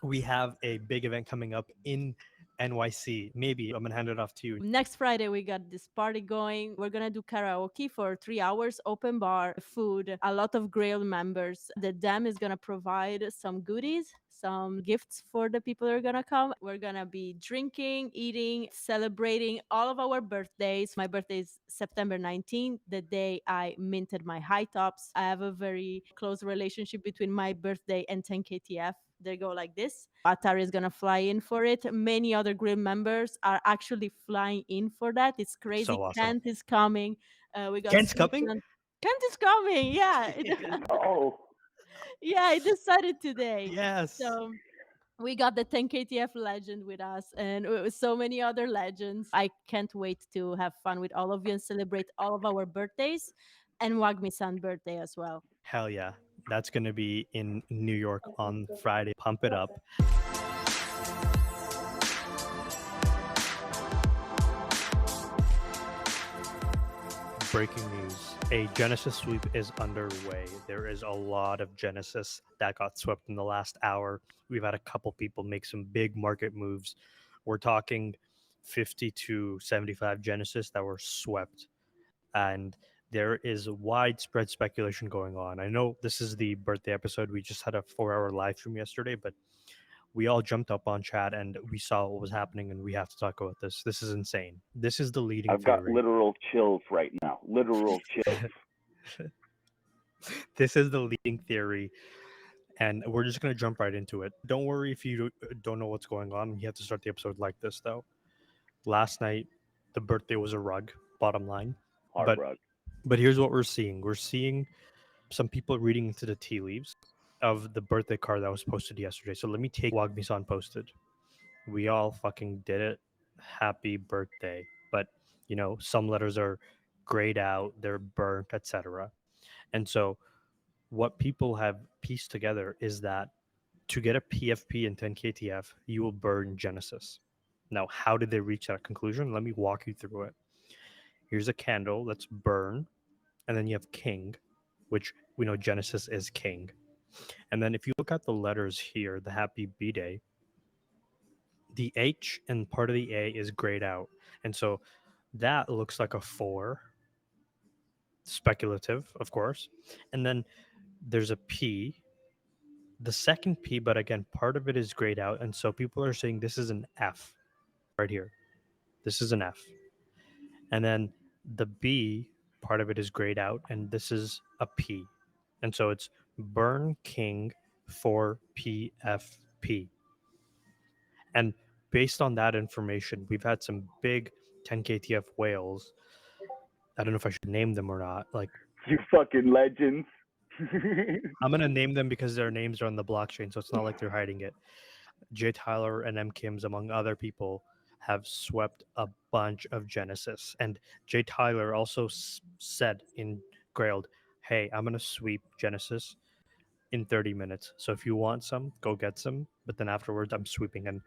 we have a big event coming up in NYC. Maybe I'm gonna hand it off to you. Next Friday, we got this party going. We're gonna do karaoke for 3 hours, open bar, food, a lot of Grail members. The dam is gonna provide some goodies, some gifts for the people that are gonna come. We're gonna be drinking, eating, celebrating all of our birthdays. My birthday is September 19th, the day I minted my high tops. I have a very close relationship between my birthday and 10KTF. They go like this. Atari is gonna fly in for it. Many other Grill members are actually flying in for that. It's crazy. So awesome. Kent is coming. We got Kent's coming. Susan. Kent is coming. Yeah, Oh, yeah. I decided today. Yes. So we got the 10KTF legend with us, and so many other legends. I can't wait to have fun with all of you and celebrate all of our birthdays and Wagmi-san birthday as well. Hell yeah. That's going to be in New York on Friday. Pump it up. Breaking news. A Genesis sweep is underway. There is a lot of Genesis that got swept in the last hour. We've had a couple people make some big market moves. We're talking 50 to 75 Genesis that were swept. And there is widespread speculation going on. I know this is the birthday episode. We just had a 4-hour live stream yesterday, but we all jumped up on chat and we saw what was happening, and we have to talk about this. This is insane. This is the leading I've got theory. literal chills right now. Literal chills. This is the leading theory, and we're just going to jump right into it. Don't worry if you don't know what's going on. You have to start the episode like this, though. Last night, the birthday was a rug, bottom line. Hard rug. But here's what we're seeing. We're seeing some people reading into the tea leaves of the birthday card that was posted yesterday. So let me take Wagmi-san posted. We all fucking did it. Happy birthday. But, you know, some letters are grayed out, they're burnt, etc. And so what people have pieced together is that to get a PFP in 10KTF, you will burn Genesis. Now, how did they reach that conclusion? Let me walk you through it. Here's a candle that's burn, and then you have king, which we know Genesis is king. And then if you look at the letters here, the happy B-Day, the H and part of the A is grayed out. And so that looks like a 4. Speculative, of course. And then there's a P, the second P, but again, part of it is grayed out. And so people are saying this is an F right here. This is an F. And then the B, part of it is grayed out, and this is a P. And so it's burn king for PFP. And based on that information, we've had some big 10KTF whales. I don't know if I should name them or not. Like, you fucking legends. I'm going to name them because their names are on the blockchain, so it's not like they're hiding it. Jay Tyler and M. Kims, among other people, have swept a bunch of Genesis. And Jay Tyler also said in Grailed, hey, I'm going to sweep Genesis in 30 minutes. So if you want some, go get some. But then afterwards, I'm sweeping. And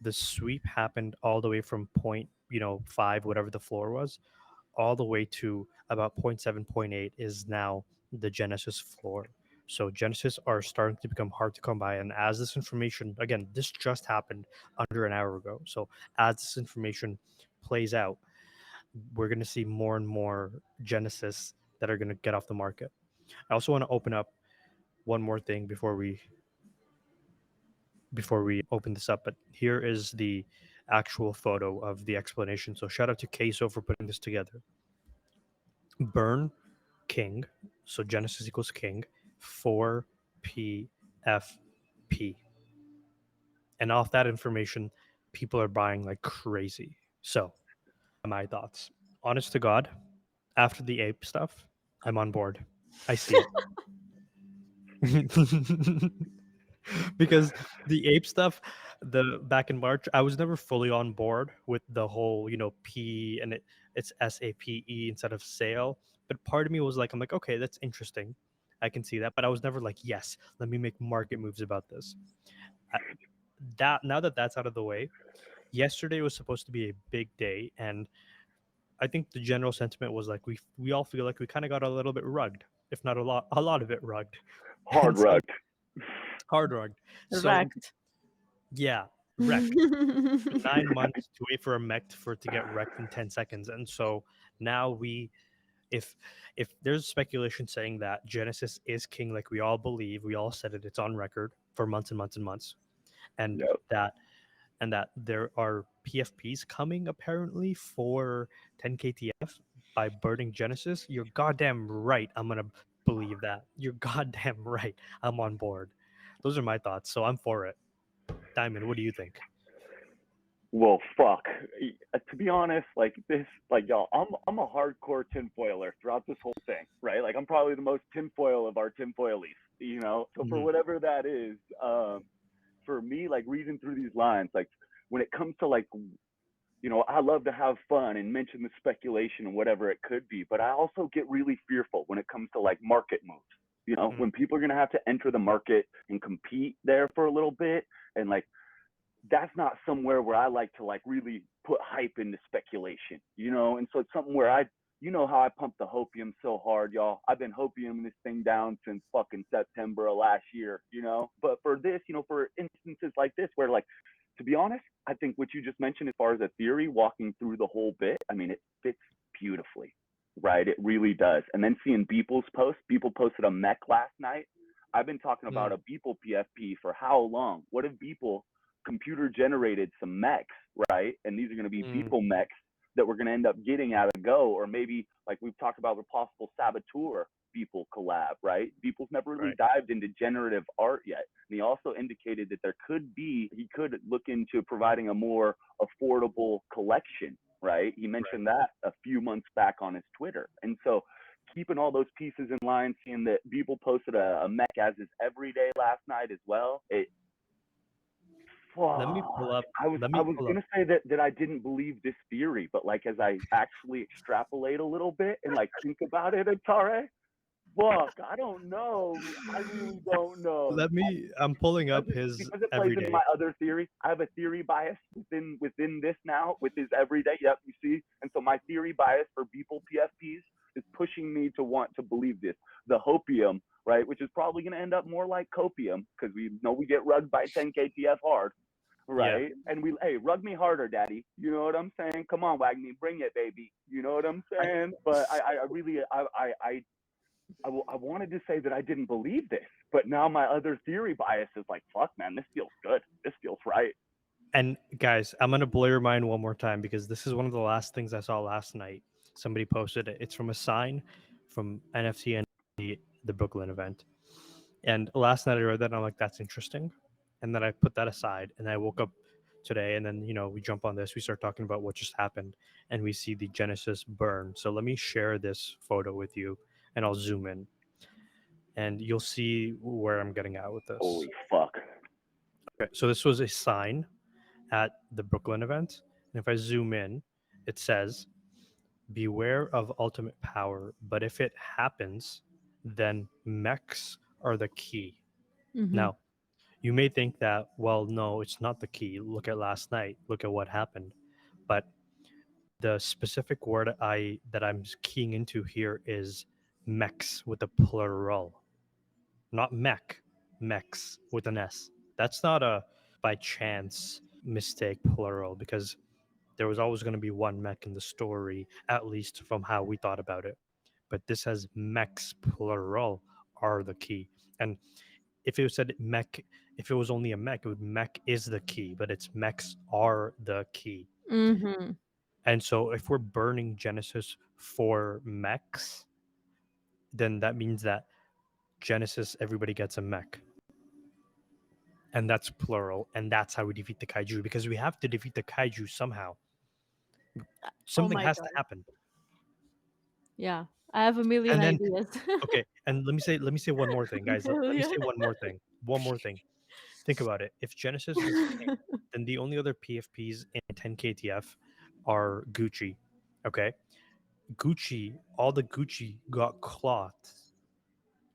the sweep happened all the way from 0.5, whatever the floor was, all the way to about 0.7, 0.8 is now the Genesis floor. So Genesis are starting to become hard to come by. And as this information, again, this just happened under an hour ago. So as this information plays out, we're going to see more and more Genesis that are going to get off the market. I also want to open up one more thing before we open this up. But here is the actual photo of the explanation. So shout out to Queso for putting this together. Burn king. So Genesis equals king. 4 PFP. And off that information, people are buying like crazy. So, my thoughts. Honest to God, after the ape stuff, I'm on board. I see it. Because the ape stuff, the back in March, I was never fully on board with the whole, P and it's SAPE instead of sale. But part of me was like, I'm like, okay, that's interesting. I can see that, but I was never like, yes, let me make market moves about this. Now that that's out of the way, yesterday was supposed to be a big day, and I think the general sentiment was like we all feel like we kind of got a little bit rugged, if not a lot of it rugged. Hard rugged. Hard rugged. So Rekt. Yeah, Rekt. 9 months to wait for a mech for it to get wrecked in 10 seconds. And so now if there's speculation saying that Genesis is king, like we all believe, we all said it, it's on record for months and months and months, and Yep. that there are PFPs coming apparently for 10 KTF by burning Genesis, you're goddamn right. I'm gonna believe that. You're goddamn right. I'm on board. Those are my thoughts, so I'm for it. Diamond, what do you think? Well, fuck. To be honest, like this, like y'all, I'm a hardcore tinfoiler throughout this whole thing, right? Like I'm probably the most tinfoil of our tinfoilies, you know. So for Mhm. whatever that is, for me, like reading through these lines, like when it comes to like, you know, I love to have fun and mention the speculation and whatever it could be, but I also get really fearful when it comes to like market moves. You know, Mhm. when people are gonna have to enter the market and compete there for a little bit, and like that's not somewhere where I like to like really put hype into speculation, you know? And so it's something where you know how I pump the hopium so hard, y'all. I've been hopiuming this thing down since fucking September of last year, you know? But for this, you know, for instances like this where like, to be honest, I think what you just mentioned as far as a theory walking through the whole bit, I mean, it fits beautifully, right? It really does. And then seeing Beeple's post, Beeple posted a mech last night. I've been talking about a Beeple PFP for how long? What if Beeple computer generated some mechs, right? And these are going to be Mm. Beeple mechs that we're going to end up getting out of Go, or maybe like we've talked about the possible Saboteur Beeple collab, right? Beeple's never really Right. dived into generative art yet. And he also indicated that he could look into providing a more affordable collection, right? He mentioned that a few months back on his Twitter. And so keeping all those pieces in line, seeing that Beeple posted a mech as his everyday last night as well, Let me fuck. pull up. Let I me was pull up. gonna say that I didn't believe this theory, but like as I actually extrapolate a little bit and like think about it, Atare, fuck, I don't know. I really don't know. Let me. I'm pulling up his Because it plays into everyday. my other theory. I have a theory bias within this now with his everyday. Yep, you see, and so my theory bias for Beeple PFPs is pushing me to want to believe this. The hopium, right, which is probably going to end up more like copium because we know we get rugged by 10 KTF hard, Yeah. right? And hey, rug me harder, daddy. You know what I'm saying? Come on, Wagmi, bring it, baby. You know what I'm I, saying? But I really, I wanted to say that I didn't believe this, but now my other theory bias is like, fuck, man, this feels good. This feels right. and guys, I'm gonna blow your mind one more time because this is one of the last things I saw last night. Somebody posted it. It's from a sign from NFT and the Brooklyn event. And last night I read that and I'm like, that's interesting. And then I put that aside and I woke up today and then we jump on this, we start talking about what just happened and we see the Genesis burn. So let me share this photo with you and I'll zoom in and you'll see where I'm getting at with this. Holy fuck. Okay, so this was a sign at the Brooklyn event. And if I zoom in, it says, beware of ultimate power, but if it happens, then mechs are the key. Mhm. Now, you may think that, well, no, it's not the key. Look at last night. Look at what happened. But the specific word that I'm keying into here is mechs with a plural, not mech, mechs with an S. That's not a by chance mistake plural because there was always going to be one mech in the story, at least from how we thought about it. But this has mechs plural are the key. And if it said mech, if it was only a mech, it would mech is the key, but it's mechs are the key. Mhm. And so if we're burning Genesis for mechs, then that means that Genesis, everybody gets a mech. And that's plural. And that's how we defeat the kaiju because we have to defeat the kaiju somehow. Oh Something my has to god. happen. Yeah. I have a million And then ideas. okay, and let me say one more thing, guys. Let me Million. say one more thing. One more thing. Think about it. If Genesis is king, then the only other PFPs in 10 KTF are Gucci. Okay? Gucci, all the Gucci got cloths,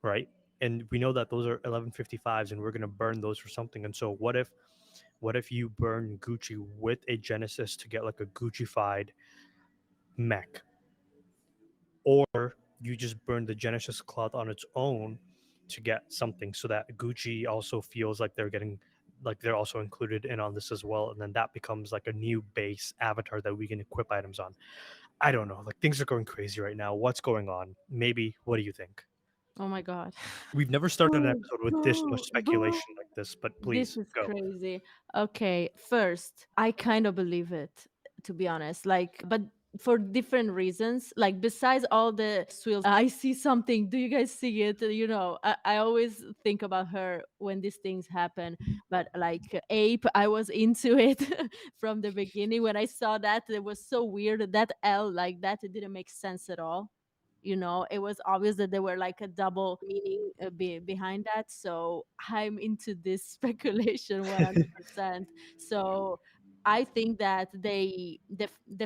right? And we know that those are 1155s and we're going to burn those for something. And so what if you burn Gucci with a Genesis to get like a Guccified mech, or you just burn the Genesis cloth on its own to get something so that Gucci also feels like they're getting like they're also included in on this as well, and then that becomes like a new base avatar that we can equip items on. I don't know, like things are going crazy right now. What's going on? Maybe, what do you think? Oh my god. We've never started an Boo, episode with this much boo, boo. speculation like this, but This please is go. crazy. Okay, first, I kind of believe it, to be honest. Like, but for different reasons. Like, besides all the swills, I see something. Do you guys see it? You know, I always think about her when these things happen. But like Ape, I was into it from the beginning. When I saw that, it was so weird. That L, like that, it didn't make sense at all. You know, it was obvious that there were like a double meaning behind that. So I'm into this speculation 100%. So I think that the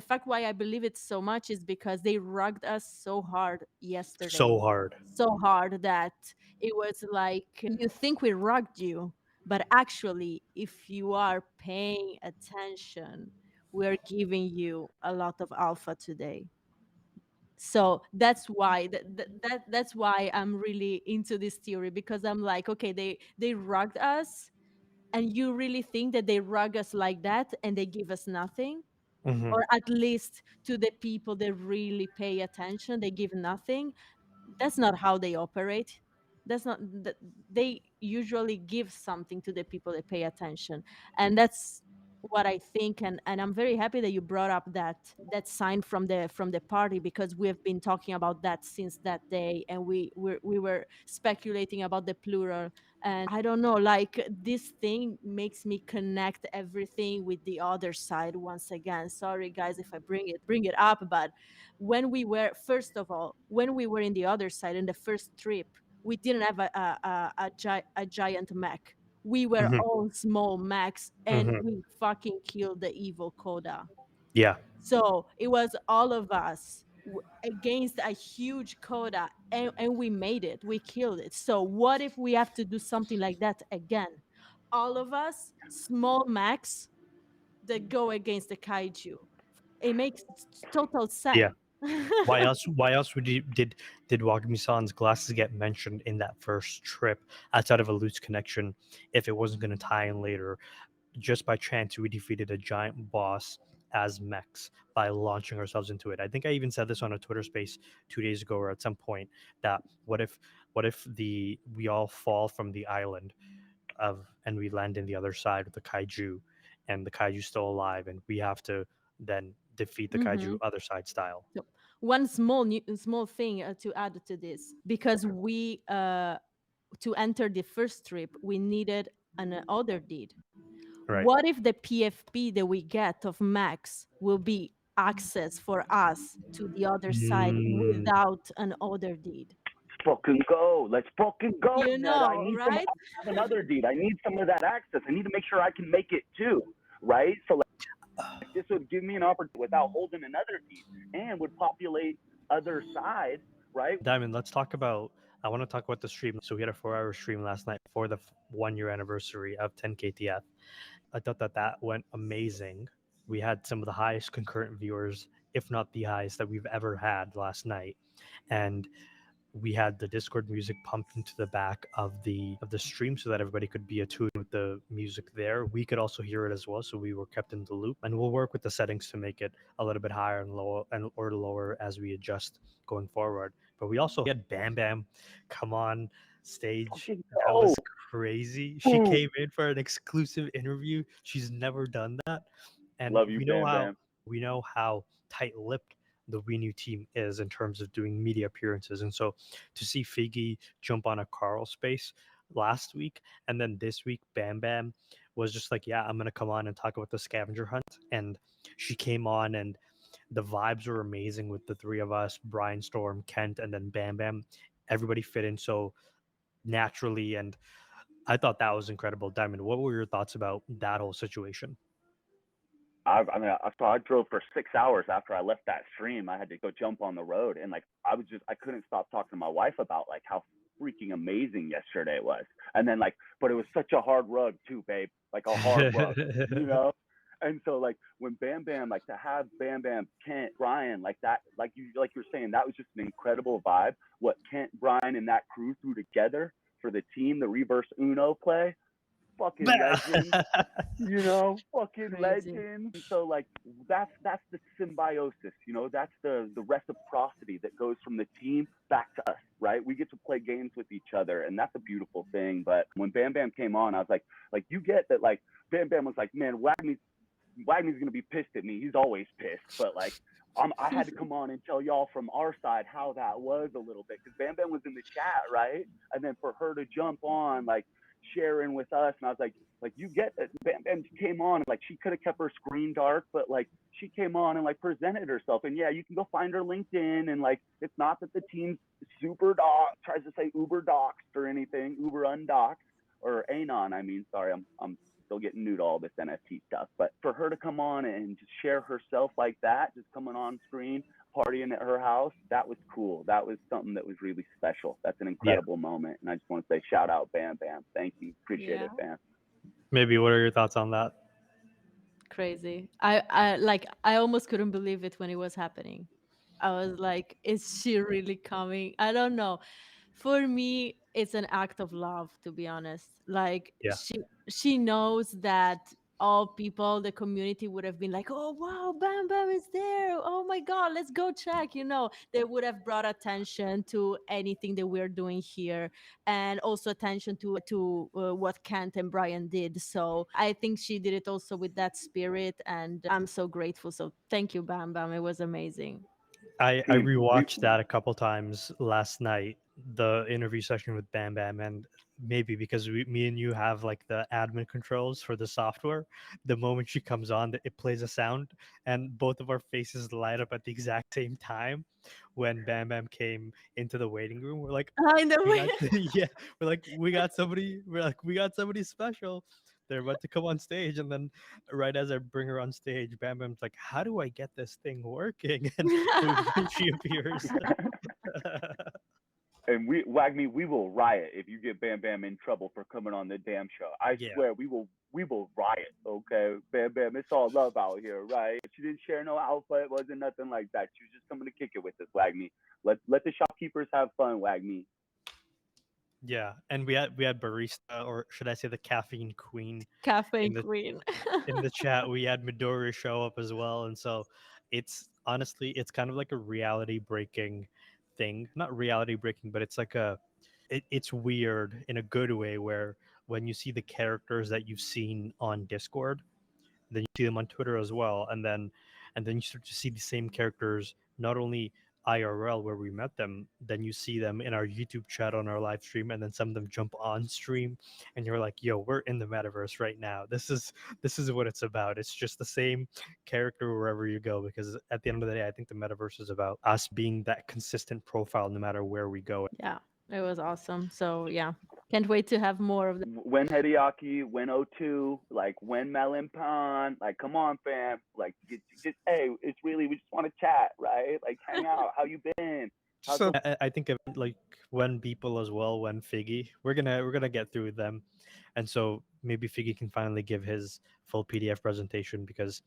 fact why I believe it so much is because they rugged us so hard yesterday, So hard. so hard that it was like you think we rugged you, but actually if you are paying attention, we're giving you a lot of alpha today. So that's why that's why I'm really into this theory, because I'm like, okay, they rugged us, and you really think that they rug us like that and they give us nothing? Hmm. Or at least to the people that really pay attention, they give nothing? That's not how they operate. That's not they usually give something to the people that pay attention. And that's what I think. And I'm very happy that you brought up that sign from the party, because we have been talking about that since that day, and we were speculating about the plural. And I don't know, like this thing makes me connect everything with the other side once again. Sorry guys if I bring it up, but when we were, first of all, when we were in the other side in the first trip, we didn't have a giant mech. We were Hmm. all small mechs, and Hmm. we fucking killed the evil Coda. Yeah. So it was all of us against a huge Coda, and we made it. We killed it. So what if we have to do something like that again? All of us, small mechs that go against the Kaiju. It makes total Yeah. sense. Why else would you, did Wagmi-san's glasses get mentioned in that first trip outside of a loose connection if it wasn't going to tie in later? Just by chance, we defeated a giant boss as mechs by launching ourselves into it. I think I even said this on a Twitter space 2 days ago or at some point, that what if the we all fall from the island of and we land in the other side with the kaiju, and the kaiju's still alive, and we have to then defeat the kaiju Mhm. other side style. So, one small thing to add to this, because we to enter the first trip, we needed an other deed. Right. What if the PFP that we get of Max will be access for us to the other side Mm, without an other deed? Fucking go. Let's fucking go, You Ned. I know, need some. right? I have another deed. I need some of that access. I need to make sure I can make it too, right? So like, this would give me an opportunity without holding another deed, and would populate other side, right? Diamond, let's talk about. I want to talk about the stream. So we had a 4-hour stream last night for the 1 year anniversary of 10KTF. I thought that went amazing. We had some of the highest concurrent viewers, if not the highest that we've ever had last night, and we had the Discord music pumped into the back of the stream so that everybody could be attuned with the music there. We could also hear it as well, so we were kept in the loop. And we'll work with the settings to make it a little bit higher and lower and or lower as we adjust going forward. But we also had Bam Bam come on stage. Fucking That go. was crazy. She Ooh. came in for an exclusive interview. She's never done that, and Love you, Bam Bam. we know how tight-lipped the We New team is in terms of doing media appearances. And so to see Figgy jump on a Carl space last week, and then this week Bam Bam was just like, yeah, I'm gonna come on and talk about the scavenger hunt. And she came on, and the vibes were amazing with the three of us, Brian, Storm, Kent, and then Bam Bam. Everybody fit in so naturally, and I thought that was incredible. Diamond, what were your thoughts about that whole situation? So I drove for 6 hours after I left that stream. I had to go jump on the road, and like I couldn't stop talking to my wife about like how freaking amazing yesterday was. And then like, but it was such a hard rug too, babe, like a hard rug, you know. And so like when Bam Bam, like to have Bam Bam, Kent, Brian, like that, like you were saying, that was just an incredible vibe. What Kent, Brian, and that crew threw together for the team, the reverse Uno play, fucking legends. You know, fucking Crazy. legends. So like that's the symbiosis, you know, that's the reciprocity that goes from the team back to us, right? We get to play games with each other, and that's a beautiful thing. But when Bam Bam came on, I was like you get that, like Bam Bam was like, man, Wagmi's gonna be pissed at me. He's always pissed, but like I had to come on and tell y'all from our side how that was a little bit, because Bam Bam was in the chat, right? And then for her to jump on, like sharing with us, and I was like you get that Bam Bam came on, and like she could have kept her screen dark, but like she came on and like presented herself. And yeah, you can go find her LinkedIn, and like it's not that the team's super tries to say uber doxed or anything, uber undoxed or anon. I mean, sorry, I'm still getting new to all this NFT stuff. But for her to come on and just share herself like that, just coming on screen, partying at her house, that was cool. That was something that was really special. That's an incredible moment. And I just want to say shout out Bam Bam. Thank you. Appreciate it, Bam. Maybe what are your thoughts on that? Crazy. I almost couldn't believe it when it was happening. I was like, is she really coming? I don't know. For me, it's an act of love, to be honest. Like Yeah. she knows that all people, the community would have been like, oh wow, Bam Bam is there. Oh my god, let's go check. You know, they would have brought attention to anything that we're doing here, and also attention to what Kent and Brian did. So I think she did it also with that spirit, and I'm so grateful. So thank you, Bam Bam. It was amazing. I rewatched that a couple times last night, the interview session with Bam Bam, and maybe because me and you have like the admin controls for the software, the moment she comes on, it plays a sound, and both of our faces light up at the exact same time. When Bam Bam came into the waiting room, we're like, I know. yeah, we're like, we got somebody special. They're about to come on stage, and then right as I bring her on stage, Bam Bam's like, "How do I get this thing working?" And she appears. And Wagmi, we will riot if you get Bam Bam in trouble for coming on the damn show. I swear we will riot. Okay, Bam Bam, it's all love out here, right? She didn't share no alpha. It wasn't nothing like that. She was just coming to kick it with us, Wagmi. Let the shopkeepers have fun, Wagmi. Yeah, and we had barista, or should I say the caffeine queen, Caffeine queen. in the chat. We had Midori show up as well, and so it's honestly it's kind of like a reality breaking thing. Not reality breaking, but it's like it's weird in a good way, where when you see the characters that you've seen on Discord, then you see them on Twitter as well, and then you start to see the same characters not only IRL where we met them, then you see them in our YouTube chat on our live stream, and then some of them jump on stream, and you're like, "Yo, we're in the metaverse right now. This is what it's about. It's just the same character wherever you go." Because at the end of the day, I think the metaverse is about us being that consistent profile no matter where we go. Yeah, it was awesome. So yeah, can't wait to have more of that. When Hideaki, when O2, like when Melon Pond, like come on, fam, like just hey, it's really we just want to chat, right? Like hang out. How you been? So I think of like when people as well, when Figgy, we're gonna get through them, and so maybe Figgy can finally give his full PDF presentation, because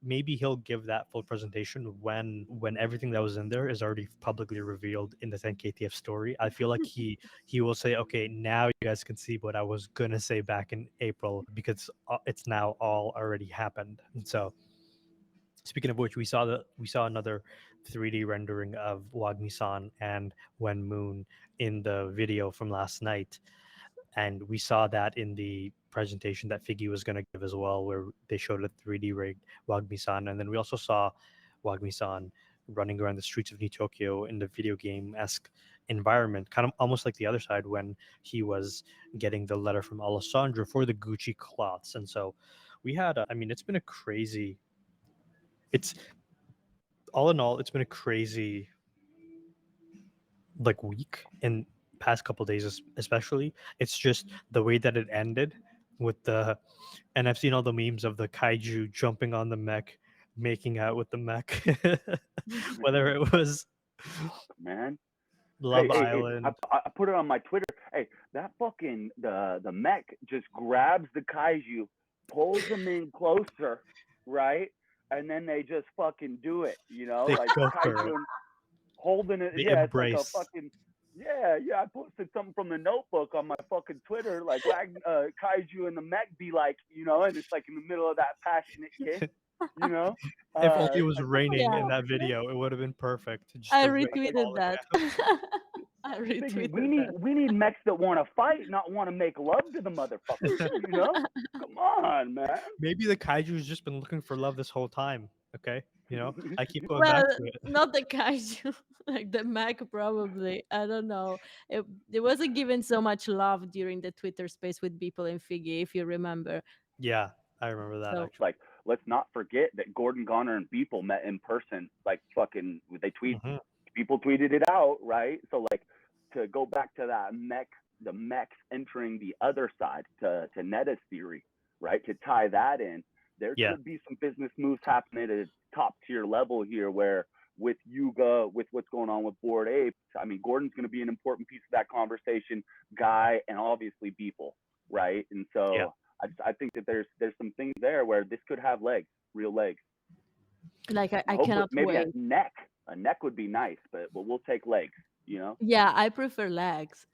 maybe he'll give that full presentation when everything that was in there is already publicly revealed in the 10KTF story. I feel like he will say, okay, now you guys can see what I was gonna say back in April, because it's now all already happened. And so, speaking of which, we saw another 3D rendering of Wagmi-san and Wen Moon in the video from last night, and we saw that in the presentation that Figgy was going to give as well, where they showed a 3D rigged Wagmi-san, and then we also saw Wagmi-san running around the streets of New Tokyo in the video game-esque environment, kind of almost like the other side when he was getting the letter from Alessandro for the Gucci cloths. And so we had, it's been a crazy. It's all in all, it's been a crazy like week and past couple days, especially. It's just the way that it ended with the, and I've seen all the memes of the Kaiju jumping on the mech, making out with the mech, whether it was man. Love Island. I put it on my Twitter. Hey, that fucking the mech just grabs the Kaiju, pulls them in closer, right? And then they just fucking do it, you know, They like choke her. Kaiju holding it. They Yeah, embrace. it's like a fucking Yeah, I posted something from the Notebook on my fucking Twitter, like Kaiju and the Mech be like, and it's like in the middle of that passionate kiss, you know. If only it It's was like, what the raining in Yeah, fuck, that man? video, it would have been perfect. Just I the rain retweeted falling that. down. I Thinking retweeted that. we need mechs that want to fight, not want to make love to the motherfuckers, you know. Come on, man. Maybe the kaiju's just been looking for love this whole time. Okay, I keep going Well, back to it. not the kaiju, like the Mac probably. I don't know. It wasn't given so much love during the Twitter space with people in Figgy, if you remember. Yeah, I remember that So actually. Like, let's not forget that Gordon Goner and Beeple met in person. Like, fucking, Hmm. people tweeted it out, right? So, like, to go back to that the mechs entering the other side to Netta's theory, right? To tie that in, there Yeah, could be some business moves happening at a top tier level here where with Yuga, with what's going on with Bored Apes, I mean, Gordon's going to be an important piece of that conversation, Guy, and obviously Beeple, right? And yeah. so I think that there's some things there where this could have legs, real legs. like I Hopefully, cannot maybe wait. a neck would be nice, but we'll take legs, you know. Yeah, I prefer legs.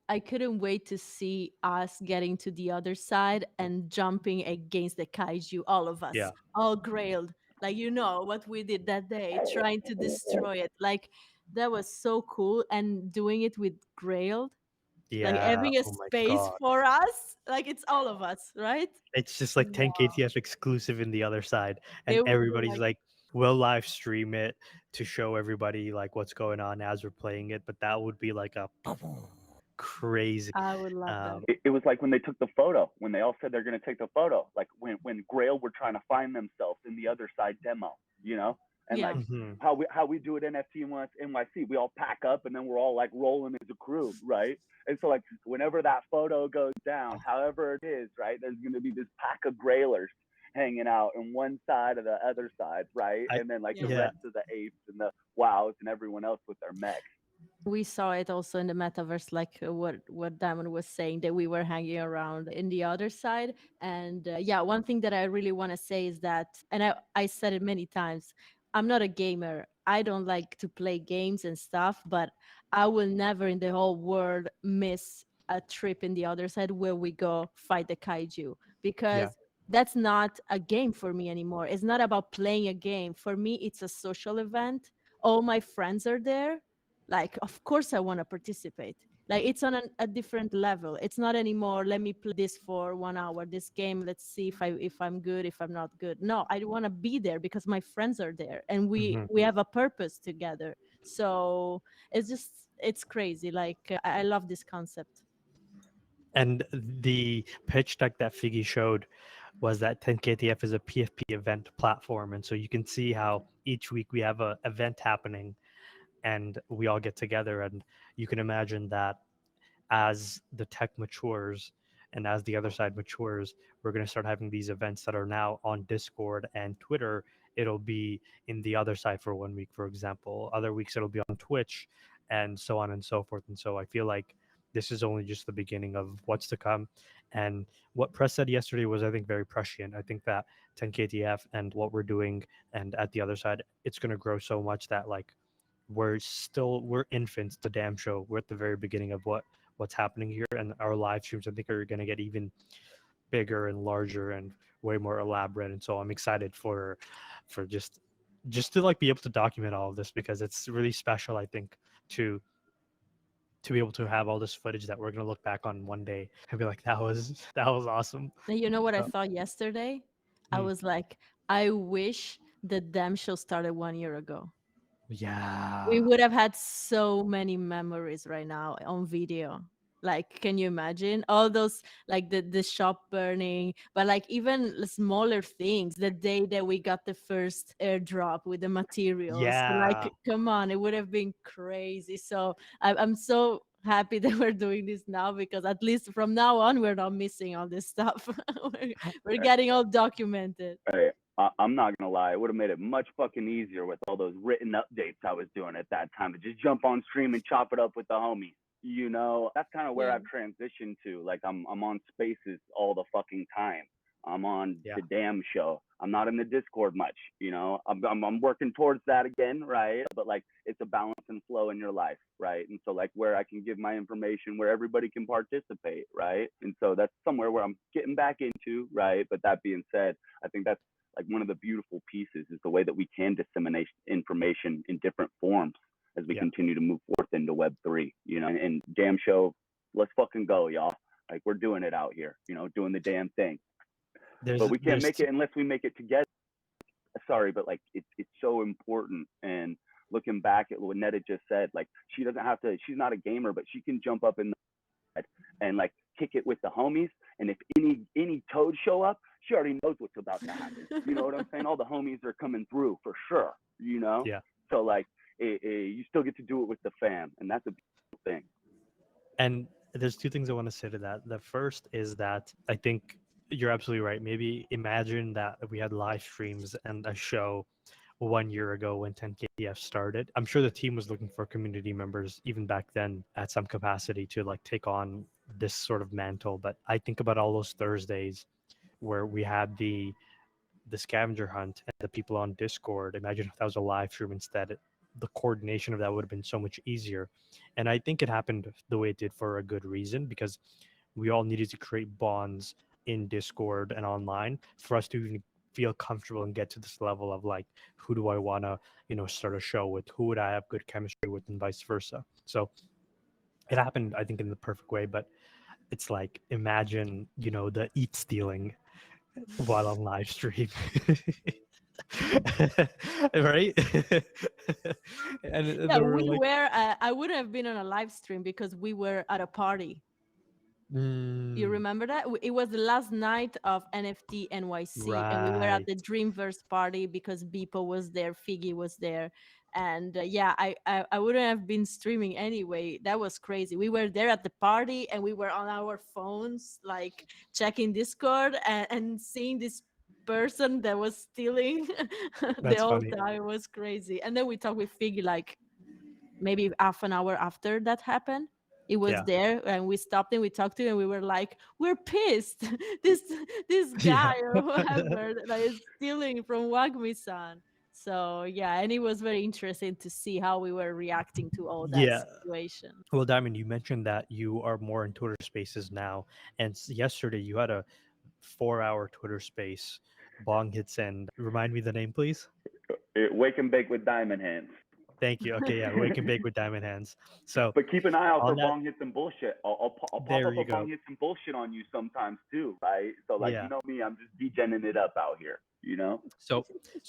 I couldn't wait to see us getting to the other side and jumping against the kaiju, all of us, Yeah. all grailed. Like what we did that day, trying to destroy it. Like that was so cool. And doing it with grailed, like Yeah. having a Oh my space god. for us, like it's all of us, right? It's just like Wow. 10 KTF exclusive in the other side. And It would be everybody's like, like, we'll live stream it to show everybody like what's going on as we're playing it. But that would be like a crazy. I would love that. It was like when they took the photo, when they all said they're going to take the photo, like when Grail were trying to find themselves in the other side demo, you know, and Yeah. like Mhm. how we do it NFT NYC, we all pack up and then we're all like rolling as a crew, right? And so like whenever that photo goes down, however it is, right, there's going to be this pack of Grailers hanging out on one side of the other side, right, I and then like the Yeah. yeah. rest of the apes and the wows and everyone else with their mechs. We saw it also in the metaverse, like what Diamond was saying, that we were hanging around in the other side. And yeah, one thing that I really want to say is that, and I said it many times, I'm not a gamer. I don't like to play games and stuff, but I will never in the whole world miss a trip in the other side where we go fight the kaiju, Yeah. because that's not a game for me anymore. It's not about playing a game. For me, it's a social event. All my friends are there, like of course I want to participate. Like it's on a different level. It's not anymore, let me play this for 1 hour, this game, let's see if I'm good, if I'm not good. No, I want to be there because my friends are there and Mhm. we have a purpose together. So it's crazy. Like I love this concept. And the pitch deck that Figgy showed was that 10KTF is a PFP event platform. And so you can see how each week we have an event happening and we all get together. And you can imagine that as the tech matures and as the other side matures, we're going to start having these events that are now on Discord and Twitter. It'll be in the other side for 1 week, for example. Other weeks it'll be on Twitch and so on and so forth. And so I feel like this is only just the beginning of what's to come. And what Press said yesterday was, I think, very prescient. I think that 10KTF and what we're doing and at the other side, it's going to grow so much that like we're infants, the damn show. We're at the very beginning of what's happening here, and our live streams I think are going to get even bigger and larger and way more elaborate. And so I'm excited for just to like be able to document all of this, because it's really special, I think, to be able to have all this footage that we're going to look back on one day and be like, that was awesome. And you know what I So, thought yesterday? I mm, was like, I wish the damn show started 1 year ago. We yeah, would have had so many memories right now on video. Like, can you imagine all those, like the shop burning, but like even smaller things, the day that we got the first airdrop with the materials, yeah. like come on, it would have been crazy. So I'm so happy that we're doing this now, because at least from now on we're not missing all this stuff. We're getting all documented. Hey, I'm not gonna lie. It would have made it much fucking easier with all those written updates I was doing at that time to just jump on stream and chop it up with the homies. That's kind of where Yeah. I've transitioned to. Like I'm on Spaces all the fucking time. I'm on Yeah. the damn show. I'm not in the Discord much, you know. I'm working towards that again, right? But like it's a balance and flow in your life, right? And so like where I can give my information where everybody can participate, right? And so that's somewhere where I'm getting back into, right? But that being said, I think that's like one of the beautiful pieces is the way that we can disseminate information in different forms as we continue to move forth into Web3, you know. And damn show, let's fucking go, y'all. Like we're doing it out here, you know, doing the damn thing. But we can't make it unless we make it together. Sorry, but like it's so important. And looking back at what Netta just said, like she doesn't have to. She's not a gamer, but she can jump up in the and like kick it with the homies. And if any Toad show up, she already knows what's about to happen. You know what I'm saying? All the homies are coming through for sure. You know. Yeah. So like you still get to do it with the fam, and that's a beautiful thing. And there's two things I want to say to that. The first is that I think you're absolutely right. Maybe imagine that we had live streams and a show 1 year ago when 10KTF started. I'm sure the team was looking for community members even back then at some capacity to like take on this sort of mantle. But I think about all those Thursdays where we had the scavenger hunt and the people on Discord. Imagine if that was a live stream instead. The coordination of that would have been so much easier. And I think it happened the way it did for a good reason, because we all needed to create bonds in Discord and online for us to even feel comfortable and get to this level of like, who do I want to, start a show with? Who would I have good chemistry with, and vice versa. So it happened, I think, in the perfect way. But it's like, imagine, the eat stealing while on live stream. Right? And Yeah, were we like, were. I wouldn't have been on a live stream because we were at a party. You remember that? It was the last night of NFT NYC, and we were at right. the Dreamverse party because Beepo was there, Figgy was there, and I wouldn't have been streaming anyway. That was crazy. We were there at the party, and we were on our phones, like checking Discord and seeing this person that was stealing the That's whole funny. time. It was crazy. And then we talked with Figgy like maybe half an hour after that happened. It was Yeah. there, and we stopped and we talked to him, and we were like, we're pissed. this Yeah. guy or whoever that is stealing from Wagmi-san. So yeah, and it was very interesting to see how we were reacting to all that Yeah. situation. Well, Diamond, you mentioned that you are more in Twitter spaces now. And yesterday you had a 4-hour Twitter space. Bong hits and remind me the name, please. Wake and bake with diamond hands. Thank you. Okay, yeah, wake and bake with diamond hands. So, but keep an eye out for on that, bong hits and bullshit. I'll pop there up you a bong go. hits and bullshit on you sometimes too, right? So like, Yeah. you know me, I'm just degenning it up out here, you know? So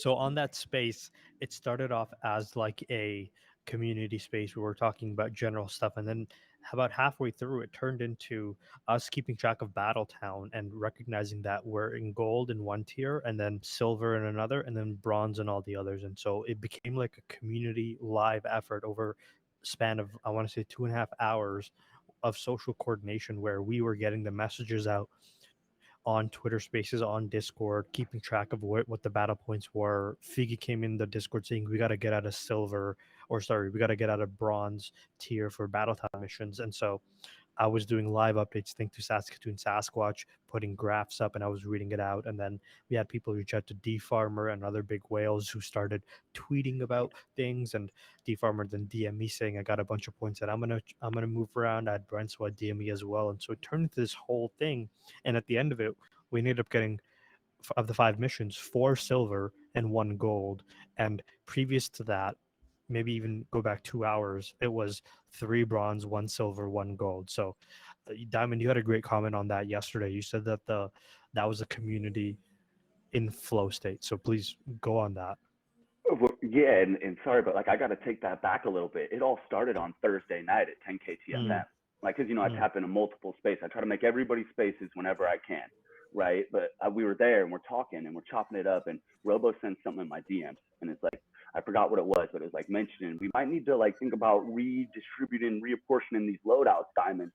on that space, it started off as like a community space where we're talking about general stuff, and then about halfway through, it turned into us keeping track of Battle.town and recognizing that we're in gold in one tier, and then silver in another, and then bronze in all the others. And so it became like a community live effort over a span of, I want to say, 2.5 hours of social coordination, where we were getting the messages out on Twitter Spaces, on Discord, keeping track of what the battle points were. Figgy came in the Discord saying we got to get out of silver, we got to get out of bronze tier for Battle.town missions. And so I was doing live updates, thanks to Saskatoon Sasquatch, putting graphs up, and I was reading it out. And then we had people reach out to DFarmer and other big whales who started tweeting about things. And DFarmer then DM me saying I got a bunch of points that I'm gonna move around. I had Brent, so I DM me as well. And so it turned into this whole thing. And at the end of it, we ended up getting, of the 5 missions, 4 silver and 1 gold. And previous to that, maybe even go back 2 hours, it was 3 bronze, 1 silver, 1 gold. So Diamond, you had a great comment on that yesterday. You said that that was a community in flow state. So please go on that. Yeah, and sorry, but like I got to take that back a little bit. It all started on Thursday night at 10KTFM. Like, cause I tap into multiple spaces. I try to make everybody's spaces whenever I can, right? But we were there and we're talking and we're chopping it up, and Robo sends something in my DMs, and it's like, I forgot what it was, but it was like mentioning we might need to like think about redistributing, reapportioning these loadouts, Diamond.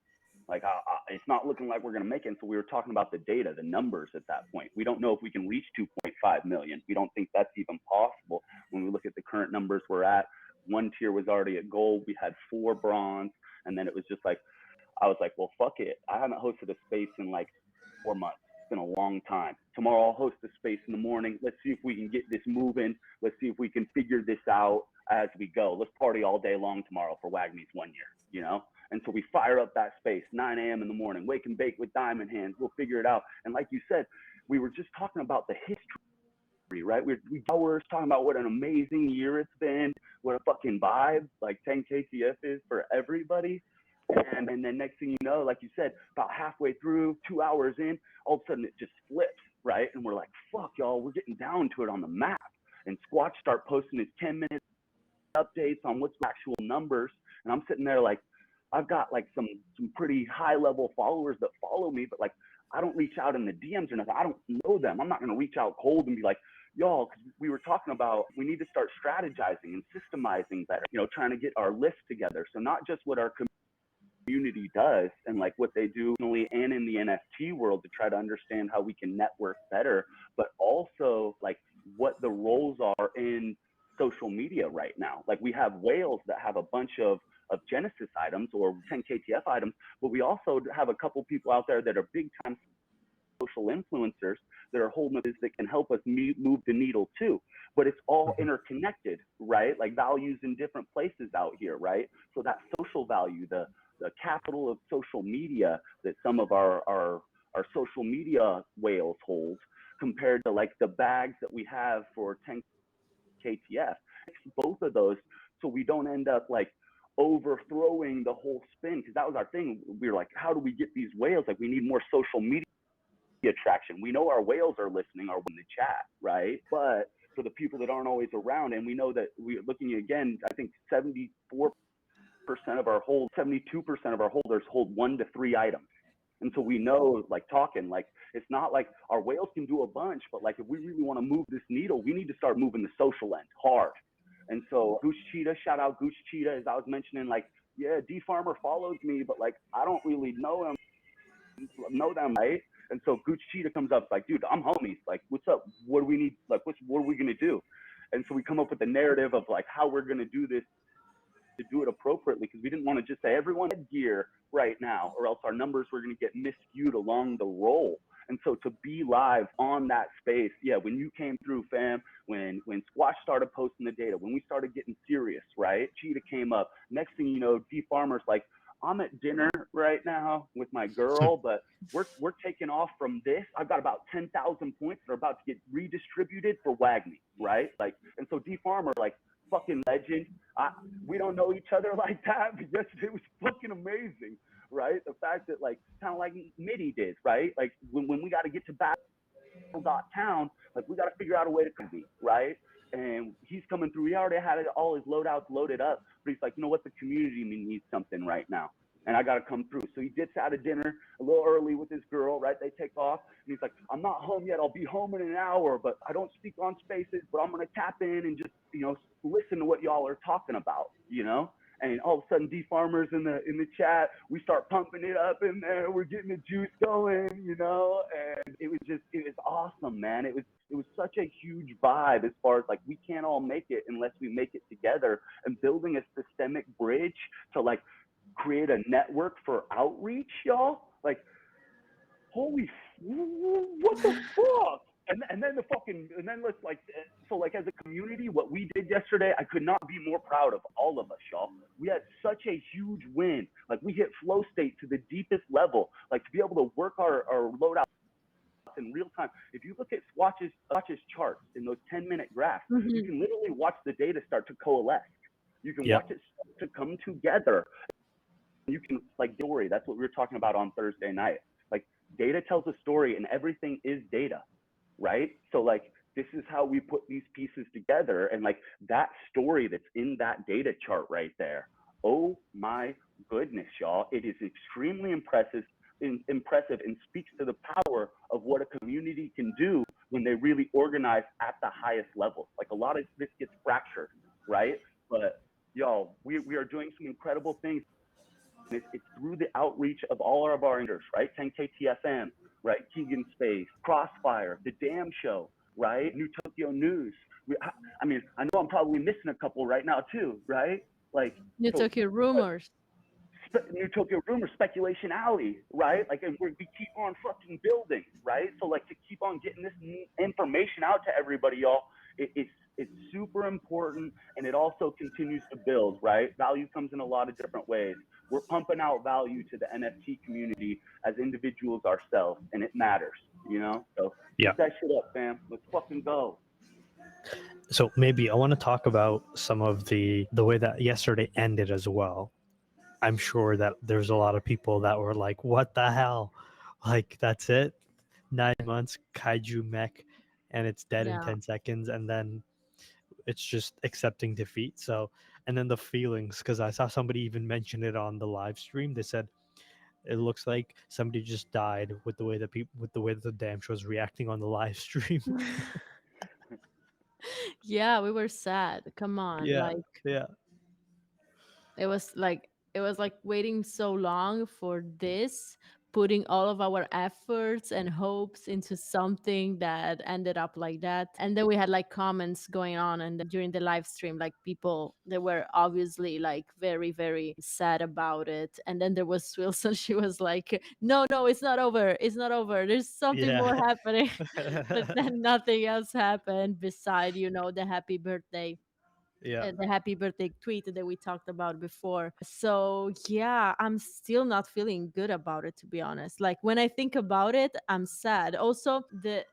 Like it's not looking like we're going to make it. And so we were talking about the data, the numbers at that point. We don't know if we can reach 2.5 million. We don't think that's even possible. When we look at the current numbers we're at, 1 tier was already at gold. We had 4 bronze. And then it was just like, I was like, well, fuck it. I haven't hosted a space in like 4 months. been a long time. Tomorrow I'll host a space in the morning. Let's see if we can get this moving. Let's see if we can figure this out as we go. Let's party all day long tomorrow for Wagmi's 1 year, you know? And so we fire up that space, 9 a.m. in the morning, wake and bake with diamond hands. We'll figure it out. And like you said, we were just talking about the history, right? We were talking about what an amazing year it's been, what a fucking vibe like 10 KTF is for everybody. And then next thing you know, like you said, about halfway through, 2 hours in, all of a sudden it just flips, right? And we're like, fuck, y'all, we're getting down to it on the map. And Squatch start posting his 10-minute updates on what's the actual numbers. And I'm sitting there like, I've got like some pretty high level followers that follow me, but like, I don't reach out in the DMs or nothing. I don't know them. I'm not going to reach out cold and be like, y'all, because we were talking about, we need to start strategizing and systemizing better, you know, trying to get our list together. So not just what our community does and like what they do and in the NFT world to try to understand how we can network better, but also like what the roles are in social media right now. Like we have whales that have a bunch of Genesis items or 10 KTF items, but we also have a couple people out there that are big time social influencers that are holding this that can help us move the needle too. But it's all interconnected, right? Like values in different places out here, right? So that social value, the capital of social media that some of our social media whales hold compared to like the bags that we have for 10 KTF, both of those so we don't end up like overthrowing the whole spin, because that was our thing. We were like, how do we get these whales? Like we need more social media traction. We know our whales are listening or in the chat, right? But for the people that aren't always around, and we know that we're looking again, I think 74% of our hold, 72% of our holders hold 1 to 3 items. And so we know, like talking, like it's not like our whales can do a bunch, but like if we really want to move this needle, we need to start moving the social end hard. And so Goose Cheetah, shout out Goose Cheetah, as I was mentioning, like, yeah, DFarmer follows me, but like I don't really know them, right? And so Goose Cheetah comes up like, dude, I'm homies. Like, what's up? What do we need? Like, what are we gonna do? And so we come up with a narrative of like how we're gonna do this to do it appropriately, because we didn't want to just say everyone had gear right now, or else our numbers were gonna get miscued along the roll. And so to be live on that space, yeah, when you came through, fam, when Squash started posting the data, when we started getting serious, right? Cheetah came up. Next thing you know, DFarmer's like, I'm at dinner right now with my girl, but we're taking off from this. I've got about 10,000 points that are about to get redistributed for Wagmi, right? Like, and so DFarmer, like, fucking legend. We don't know each other like that, but yesterday was fucking amazing, right? The fact that like, kind of like Mitty did, right? Like when we got to get to Battle.town, like we got to figure out a way to compete, right? And he's coming through. He already had all his loadouts loaded up, but he's like, you know what? The community needs something right now, and I got to come through. So he gets out of dinner a little early with his girl, right? They take off, and he's like, I'm not home yet. I'll be home in an hour, but I don't speak on spaces, but I'm going to tap in and just, you know, listen to what y'all are talking about, you know? And all of a sudden, DFarmer's in the chat. We start pumping it up in there. We're getting the juice going, you know. And it was awesome, man. It was such a huge vibe as far as like we can't all make it unless we make it together. And building a systemic bridge to like create a network for outreach, y'all. Like, holy, what the fuck? And then let's like, so like as a community, what we did yesterday, I could not be more proud of all of us, y'all. We had such a huge win. Like we hit flow state to the deepest level, like to be able to work our loadouts in real time. If you look at Squatch's charts in those 10-minute graphs, you can literally watch the data start to coalesce. You can watch it start to come together. You can like story. That's what we were talking about on Thursday night. Like data tells a story, and everything is data. Right? So like, this is how we put these pieces together, and like that story that's in that data chart right there. Oh my goodness, y'all. It is extremely impressive and speaks to the power of what a community can do when they really organize at the highest level. Like a lot of this gets fractured, right? But y'all, we are doing some incredible things. It's through the outreach of all of our vendors, right? 10KTFM, right? Keegan Space, Crossfire, The Damn Show, right? New Tokyo News. I mean, I know I'm probably missing a couple right now too, right? Like New Tokyo Rumors. New Tokyo Rumor Speculation Alley, right? Like, and we keep on fucking building, right? So like to keep on getting this information out to everybody, y'all, it's super important, and it also continues to build, right? Value comes in a lot of different ways. We're pumping out value to the NFT community as individuals ourselves, and it matters, you know? So Yeah. keep that shit up, fam. Let's fucking go. So maybe I want to talk about some of the way that yesterday ended as well. I'm sure that there's a lot of people that were like, what the hell? Like, that's it? 9 months, Kaiju Mech, and it's dead in Yeah. 10 seconds, and then it's just accepting defeat. So, and then the feelings, because I saw somebody even mention it on the live stream. They said it looks like somebody just died with the way that the damn show was reacting on the live stream. Yeah, we were sad. Come on. Yeah, Like yeah, it was like waiting so long for this, putting all of our efforts and hopes into something that ended up like that. And then we had like comments going on, and during the live stream, like people they were obviously like very, very sad about it. And then there was Wilson. She was like, no, it's not over. It's not over. There's something more yeah. happening. But then nothing else happened beside, the happy birthday, Yeah, the happy birthday tweet that we talked about before. So yeah, I'm still not feeling good about it, to be honest. Like when I think about it, I'm sad. Also, the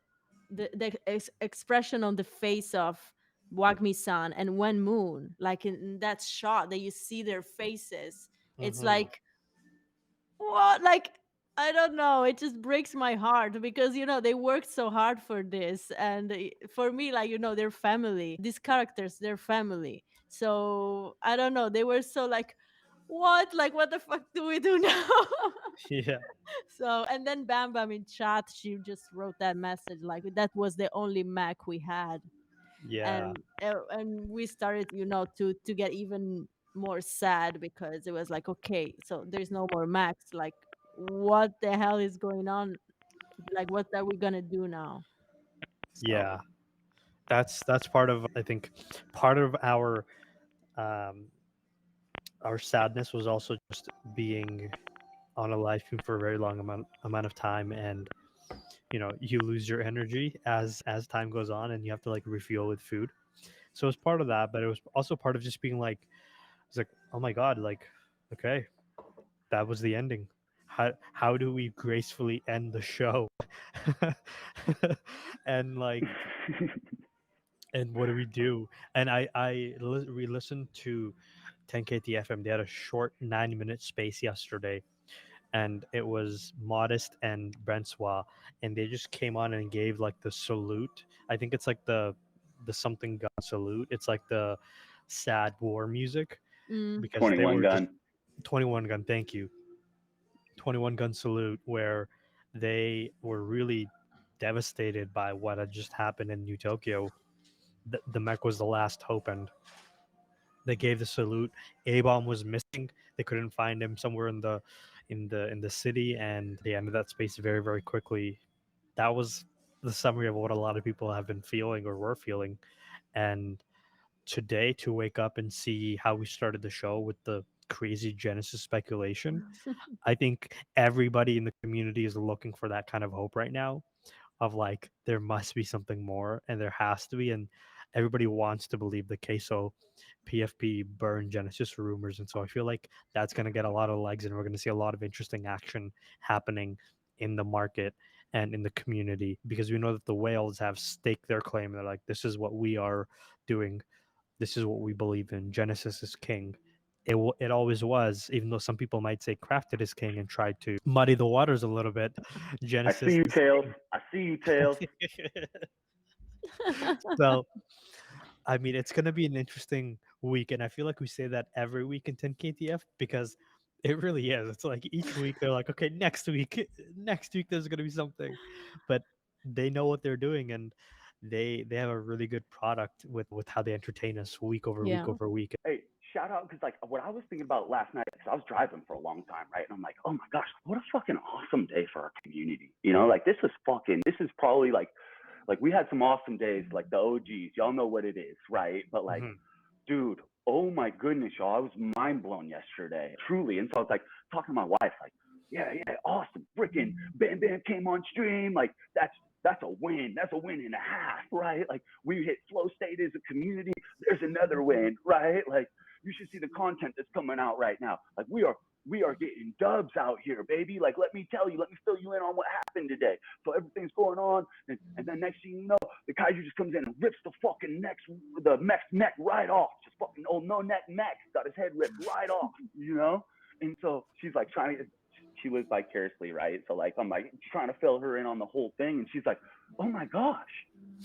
expression on the face of Wagmi-san and Wen Moon, like in that shot that you see their faces, it's like, what? Like, I don't know. It just breaks my heart because they worked so hard for this, and for me, like they're family. These characters, they're family. So I don't know. They were so like, what? Like, what the fuck do we do now? yeah, So, and then Bam Bam in chat, she just wrote that message like that was the only Mac we had, yeah, and we started to get even more sad because it was like, okay, so there's no more Max, like what the hell is going on, like what are we gonna do now? So yeah. That's part of, I think, part of um our sadness was also just being on a live stream for a very long amount of time, and you lose your energy as time goes on, and you have to like refuel with food. So it's part of that, but it was also part of just being like, it's like, oh my god, like, okay, that was the ending. How do we gracefully end the show? And like, and what do we do? And I re-listened to 10KTFM. They had a short 9-minute space yesterday, and it was Modest and Brenswa, and they just came on and gave like the salute. I think it's like the something gun salute. It's like the sad war music, because they 21 were just gun. 21 gun. Thank you. 21 gun salute, where they were really devastated by what had just happened in New Tokyo. The mech was the last hope, and they gave the salute. A-bomb was missing. They couldn't find him somewhere in the city, and they ended that space very, very quickly. That was the summary of what a lot of people have been feeling or were feeling. And today, to wake up and see how we started the show with the crazy Genesis speculation, I think everybody in the community is looking for that kind of hope right now, of like, there must be something more, and there has to be, and everybody wants to believe the queso PFP burn Genesis rumors. And so I feel like that's going to get a lot of legs, and we're going to see a lot of interesting action happening in the market and in the community, because we know that the whales have staked their claim. They're like, this is what we are doing, this is what we believe in. Genesis is king. It always was, even though some people might say Crafted is king and try to muddy the waters a little bit. I see Genesis you, is Tails. king. I see you, Tails. So, I mean, it's going to be an interesting week. And I feel like we say that every week in 10KTF, because it really is. It's like each week they're like, okay, next week there's going to be something. But they know what they're doing, and they have a really good product with how they entertain us week over yeah. week over week. Hey, shout out, because like what I was thinking about last night, because I was driving for a long time, right? And I'm like, oh my gosh, what a fucking awesome day for our community. Like this is probably like we had some awesome days, like the OGs, y'all know what it is, right? But like, Mhm. dude, oh my goodness, y'all, I was mind blown yesterday, truly. And so I was like talking to my wife, like, yeah, awesome, freaking Bam Bam came on stream, like that's a win. That's a win and a half, right? Like we hit flow state as a community. There's another win, right? Like you should see the content that's coming out right now. Like we are getting dubs out here, baby. Like let me tell you, let me fill you in on what happened today. So everything's going on, and then next thing you know, the Kaiju just comes in and rips the fucking neck right off. Just fucking no Neck Mech got his head ripped right off, you know? And so she's like trying to, she lives vicariously, right? So like I'm like trying to fill her in on the whole thing, and she's like, oh my gosh,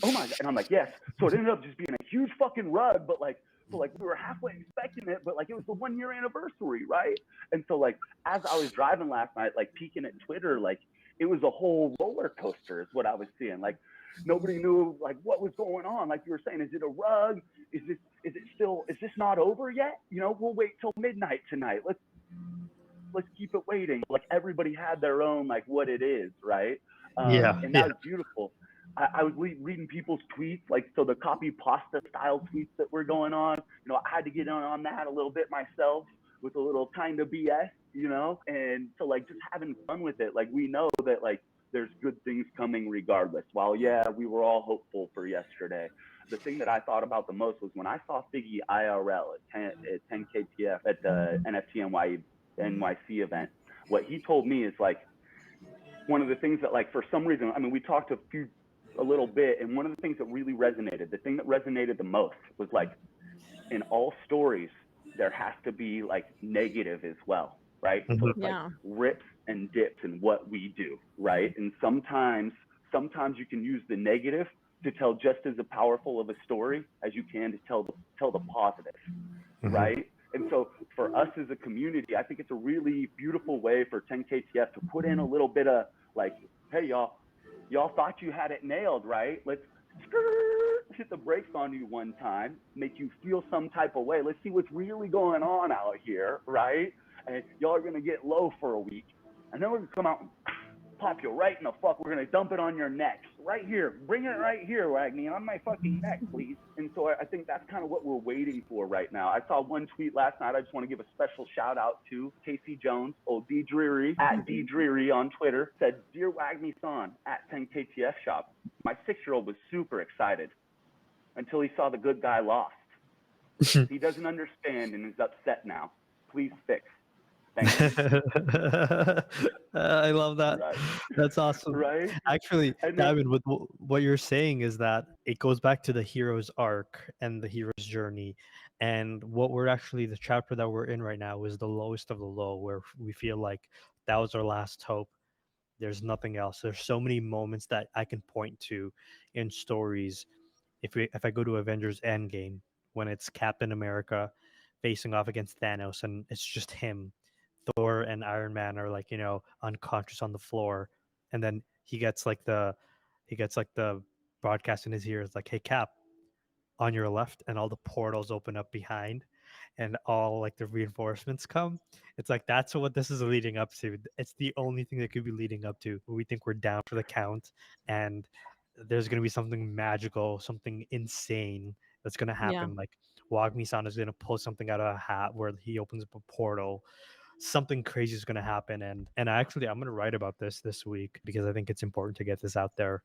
oh my god. And I'm like, yes. So it ended up just being a huge fucking rug, but like, so like we were halfway expecting it, but like it was the 1 year anniversary, right? And so like as I was driving last night, like peeking at Twitter, like it was a whole roller coaster is what I was seeing. Like nobody knew like what was going on. Like you were saying, is it a rug? Is this not over yet? You know, we'll wait till midnight tonight. Let's keep it waiting. Like everybody had their own like what it is, right? And that was beautiful. I was reading people's tweets, like so the copy pasta style tweets that were going on. You know, I had to get on that a little bit myself with a little kind of BS, you know, and so like just having fun with it. Like we know that like there's good things coming regardless. While yeah, we were all hopeful for yesterday. The thing that I thought about the most was when I saw Figgy IRL at 10 KTF at the NFT NYC event. What he told me is like one of the things that like for some reason, I mean, we talked a little bit, and one of the things that really resonated, the thing that resonated the most was like in all stories there has to be like negative as well, right? So it's like rips and dips in what we do, right? And sometimes you can use the negative to tell just as a powerful of a story as you can to tell the positive, right? And so for us as a community, I think it's a really beautiful way for 10KTF to put in a little bit of like, hey, y'all thought you had it nailed, right? Let's hit the brakes on you one time, make you feel some type of way. Let's see what's really going on out here, right? And y'all are going to get low for a week. And then we're going to come out and pop you right in the fuck. We're going to dump it on your necks right here. Bring it right here, Wagmi, on my fucking neck, please. And so I think that's kind of what we're waiting for right now. I saw one tweet last night. I just want to give a special shout out to Casey Jones, old D Dreary, at D Dreary on Twitter, said, Dear Wagmi-san, at 10KTF shop. My 6-year-old was super excited until he saw the good guy lost. He doesn't understand and is upset now. Please fix. Thank you. I love that. Right. That's awesome. Right. Actually, David, with what you're saying is that it goes back to the hero's arc and the hero's journey. And what we're actually, the chapter that we're in right now is the lowest of the low, where we feel like that was our last hope. There's nothing else. There's so many moments that I can point to in stories. If I go to Avengers Endgame, when it's Captain America facing off against Thanos and it's just him, Thor and Iron Man are like, you know, unconscious on the floor, and then he gets like the broadcast in his ears like, hey Cap, on your left, and all the portals open up behind and all like the reinforcements come. It's like that's what this is leading up to. It's the only thing that could be leading up to. We think we're down for the count, and there's gonna be something magical, something insane that's gonna happen. Like Wagmi-san is gonna pull something out of a hat where he opens up a portal. Something crazy is gonna happen, and I'm gonna write about this week because I think it's important to get this out there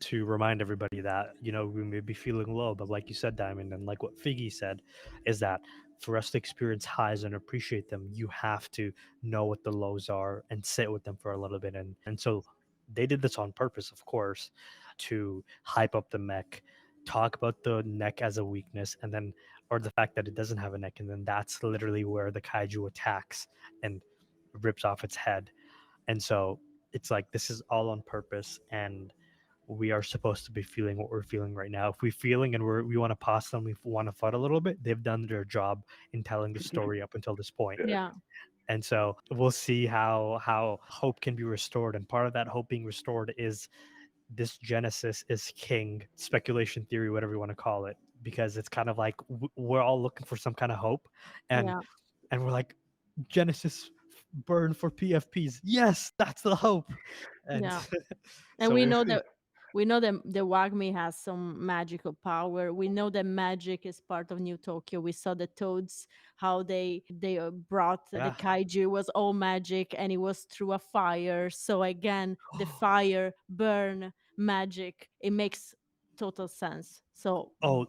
to remind everybody that, you know, we may be feeling low, but like you said, Diamond, and like what Figgy said, is that for us to experience highs and appreciate them, you have to know what the lows are and sit with them for a little bit. And so they did this on purpose, of course, to hype up the mech, talk about the neck as a weakness, and then, or the fact that it doesn't have a neck, and then that's literally where the kaiju attacks and rips off its head. And so it's like this is all on purpose, and we are supposed to be feeling what we're feeling right now. If we're feeling and we want to pause them, we want to fight a little bit, they've done their job in telling the story up until this point. Yeah. And so we'll see how hope can be restored. And part of that hope being restored is this Genesis is king, speculation theory, whatever you want to call it, because it's kind of like we're all looking for some kind of hope, and we're like, Genesis burn for PFPs. Yes, that's the hope. And and so we we'll know see. that We know that the Wagmi has some magical power. We know that magic is part of New Tokyo. We saw the Toadz, how they brought the Yeah. Kaiju. It was all magic, and it was through a fire. So again, the fire, burn, magic. It makes total sense. So Oh,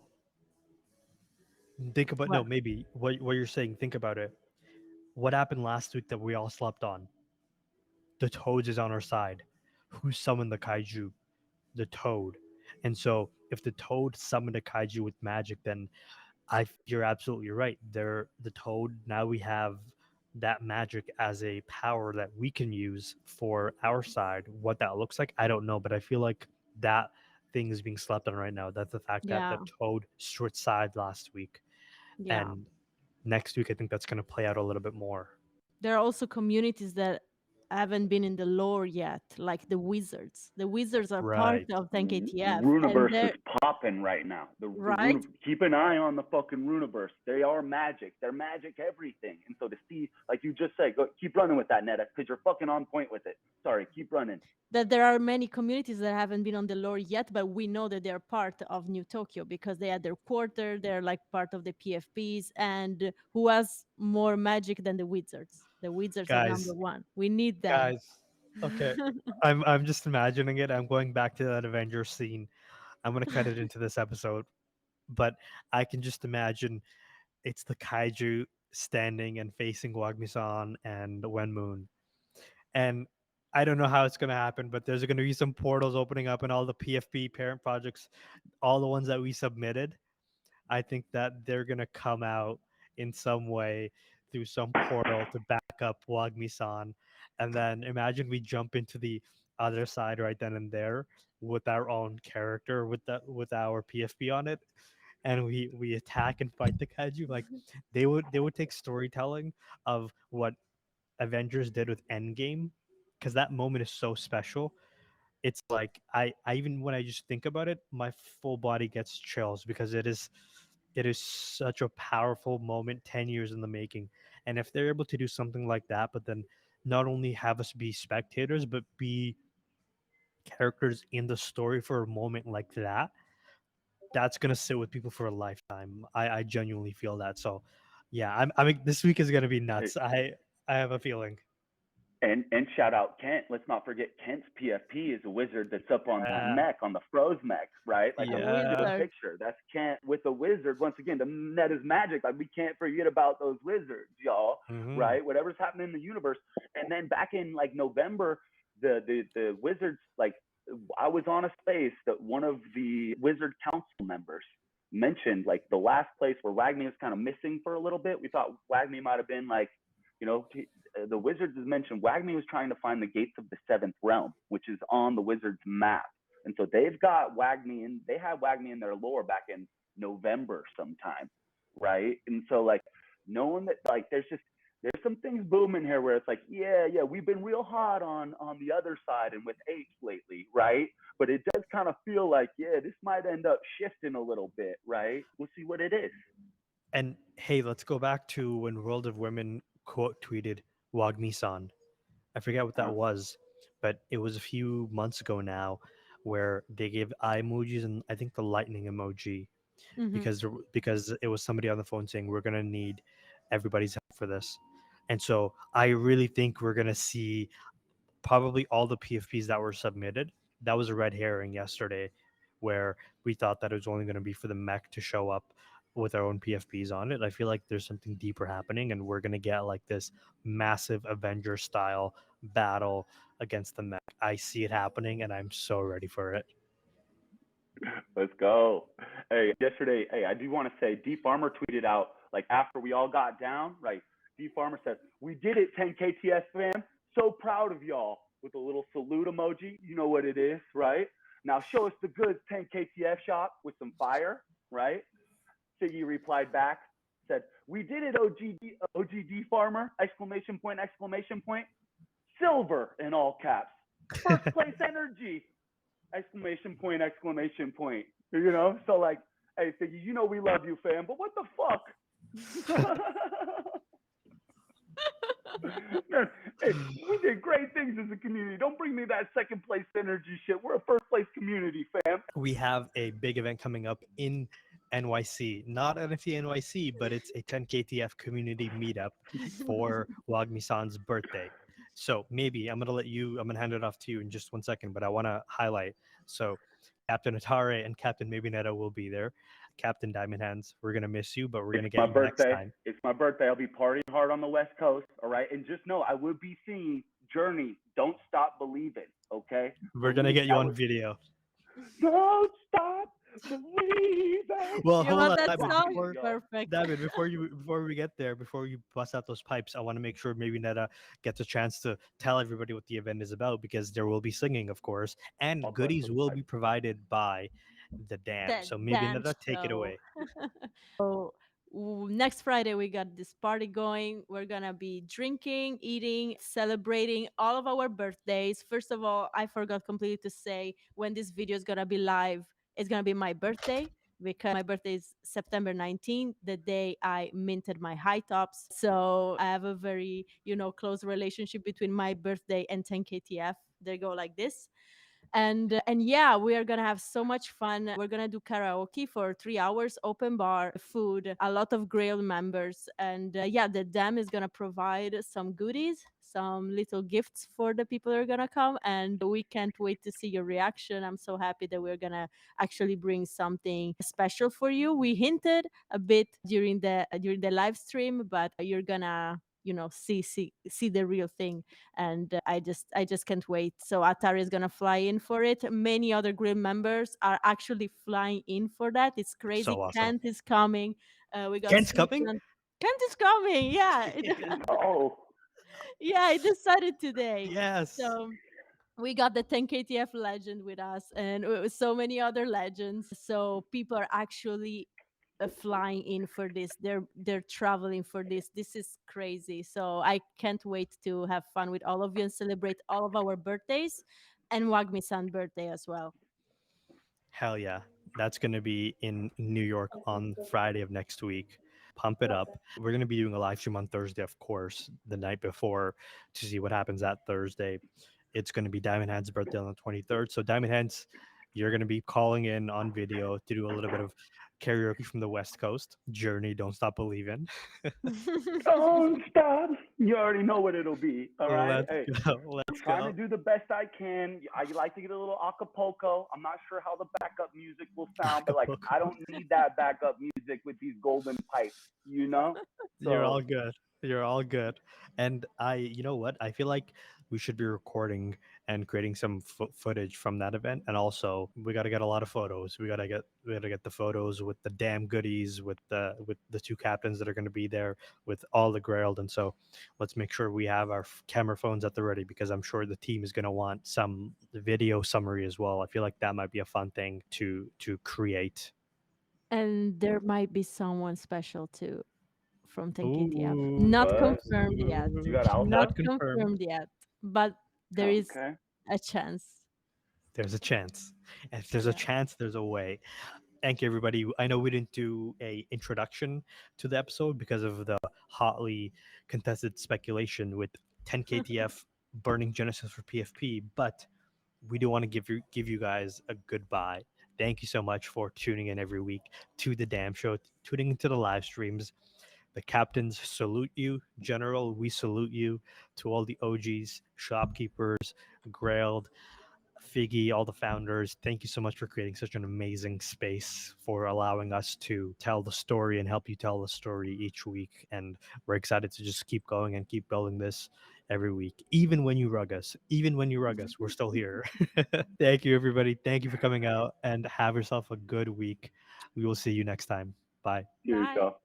think about no, what? maybe what you're saying. Think about it. What happened last week that we all slept on? The Toads is on our side. Who summoned the kaiju? The Toad. And so, if the Toad summoned a kaiju with magic, then you're absolutely right. The Toad. Now we have that magic as a power that we can use for our side. What that looks like, I don't know, but I feel like that thing is being slept on right now. That's the fact that the Yeah, Toad switched sides last week, yeah. and next week I think that's going to play out a little bit more. There are also communities that haven't been in the lore yet, like the wizards. The wizards are part Right. of 10KTF, and Runiverse is they're popping right now. The right. keep an eye on the fucking Runiverse. They are magic. They're magic everything. And so to see, like you just said, go keep running with that, Netta, because you're fucking on point with it. Sorry, keep running. That there are many communities that haven't been on the lore yet, but we know that they're part of New Tokyo because they had their quarter. They're like part of the PFPs, and who has more magic than the wizards? The wizards are number Guys, one. We need them. guys. Okay. I'm just imagining it. I'm going back to that Avengers scene. I'm gonna cut it into this episode, but I can just imagine it's the kaiju standing and facing Wagmi-san and Wenmoon. And I don't know how it's gonna happen, but there's gonna be some portals opening up and all the PFP parent projects, all the ones that we submitted. I think that they're gonna come out in some way through some portal to back up Wagmi-san, and then imagine we jump into the other side right then and there with our own character with our PFP on it, and we attack and fight the kaiju. Like they would take storytelling of what Avengers did with Endgame, because that moment is so special. It's like I even when I just think about it, my full body gets chills because it is such a powerful moment, 10 years in the making. And if they're able to do something like that, but then not only have us be spectators but be characters in the story for a moment like that, that's gonna sit with people for a lifetime. I genuinely feel that. So yeah, I mean this week is gonna be Hey, nuts. I have a feeling. and shout out Kent. Let's not forget Kent's PFP is a wizard that's up on that Yeah. mech, on the froze mech, right? Like A I'm looking at the Yeah. wizard. picture. That's Kent with a wizard. Once again, the net is magic. Like we can't forget about those wizards, y'all. Hmm. Right? Whatever's happening in the universe. And then back in like November, the wizards, like I was on a space that one of the wizard council members mentioned, like the last place where Wagmi was kind of missing for a little bit. We thought Wagmi might have been like, you know, the Wizards has mentioned Wagmi was trying to find the gates of the seventh realm, which is on the Wizards map. And so they've got Wagmi in, they had Wagmi in their lore back in November sometime, right? And so like knowing that like there's some things booming here where it's like, yeah, we've been real hot on the other side and with H lately, right? But it does kind of feel like, yeah, this might end up shifting a little bit, right? We'll see what it is. And hey, let's go back to when World of Women quote tweeted Wagmi-san. I forget what that Huh? was, but it was a few months ago now, where they gave eye emojis and I think the lightning emoji Hmm. because it was somebody on the phone saying we're gonna need everybody's help for this, and so I really think we're gonna see probably all the PFPs that were submitted. That was a red herring yesterday, where we thought that it was only going to be for the mech to show up with our own PFPs on it. I feel like there's something deeper happening, and we're going to get like this massive Avenger style battle against the mech. I see it happening, and I'm so ready for it. Let's go. Hey, yesterday, hey, I do want to say DFarmer tweeted out, like after we all got down, right? DFarmer said, "We did it, 10KTS fam. So proud of y'all," with a little salute emoji. You know what it is, right? Now show us the goods, 10KTF shop with some fire, right? Siggy replied back, said, "We did it, OGD farmer, exclamation point, exclamation point. Silver in all caps. First place energy, exclamation point, exclamation point." You know, so like, hey, Siggy, you know we love you, fam, but what the fuck? Man, hey, we did great things as a community. Don't bring me that second place energy shit. We're a first place community, fam. We have a big event coming up in NYC, not NFT NYC, but it's a 10KTF community meetup for Wagmi-san's birthday. So maybe I'm gonna hand it off to you in just 1 second, but I want to highlight. So Captain Atare and Captain Maybe Netta will be there. Captain Diamond Hands, we're gonna miss you, but we're gonna It's get my you next birthday. time. It's my birthday. I'll be partying hard on the West Coast. All right. And just know I will be seeing Journey. Don't stop believing. Okay. We're gonna get you on video. Don't stop believing. Well, You hold want on, that Diamond. song? Yo. Perfect. David, before we get there, before you bust out those pipes, I want to make sure maybe Netta gets a chance to tell everybody what the event is about because there will be singing, of course, and I'll bust goodies those will pipes. be provided by the dam. That So maybe damn Netta, take it show. away. So next Friday we got this party going. We're gonna be drinking, eating, celebrating all of our birthdays. First of all, I forgot completely to say when this video is gonna be live. It's gonna be my birthday because my birthday is September 19th, the day I minted my high tops. So I have a very, close relationship between my birthday and 10KTF. They go like this. And yeah, we are gonna have so much fun. We're gonna do karaoke for 3 hours, open bar, food, a lot of Grail members, and yeah, the dam is gonna provide some goodies, some little gifts for the people that are gonna come, and we can't wait to see your reaction. I'm so happy that we're gonna actually bring something special for you. We hinted a bit during the live stream, but you're gonna see the real thing, and I just can't wait. So Atari is gonna fly in for it. Many other Grill members are actually flying in for that. It's crazy. So awesome. Kent is coming. We got Kent's coming? Susan. Kent is coming. Yeah, Oh, yeah. I decided today. Yes. So we got the 10KTF legend with us, and so many other legends. So people are actually flying in for this. They're traveling for this. This is crazy. So I can't wait to have fun with all of you and celebrate all of our birthdays and Wagmi-san birthday as well. Hell yeah. That's going to be in New York on Friday of next week. Pump it up. We're going to be doing a live stream on Thursday, of course, the night before to see what happens that Thursday. It's going to be Diamond Hand's birthday on the 23rd. So, Diamond Hands, you're going to be calling in on video to do a little bit of karaoke from the West Coast. Journey, Don't Stop Believing. don't stop. You already know what it'll be. All right. Let's Hey, go. I'm Let's trying to go. do the best I can. I like to get a little Acapulco. I'm not sure how the backup music will sound, but like Acapulco. I don't need that backup music with these golden pipes, you know? You're all So good. You're all good. And you know what? I feel like we should be recording and creating some footage from that event. And also, we got to get a lot of photos. We got to get the photos with the damn goodies, with the two captains that are going to be there, with all the Grailed. And so, let's make sure we have our camera phones at the ready because I'm sure the team is going to want some video summary as well. I feel like that might be a fun thing to create. And there might be someone special too from 10KTF. Ooh, Not what? confirmed yet. You got Not Alpha? not confirmed. confirmed yet. But there is Okay. a chance. There's a chance. And if there's a Yeah. chance, there's a way. Thank you, everybody. I know we didn't do a introduction to the episode because of the hotly contested speculation with 10KTF burning Genesis for PFP, but we do want to give you guys a goodbye. Thank you so much for tuning in every week to the Damn Show, tuning into the live streams. The captains salute you. General, we salute you. To all the OGs, shopkeepers, Grailed, Figgy, all the founders, thank you so much for creating such an amazing space, for allowing us to tell the story and help you tell the story each week. And we're excited to just keep going and keep building this every week. Even when you rug us, we're still here. Thank you, everybody. Thank you for coming out and have yourself a good week. We will see you next time. Bye. Here you Bye. go.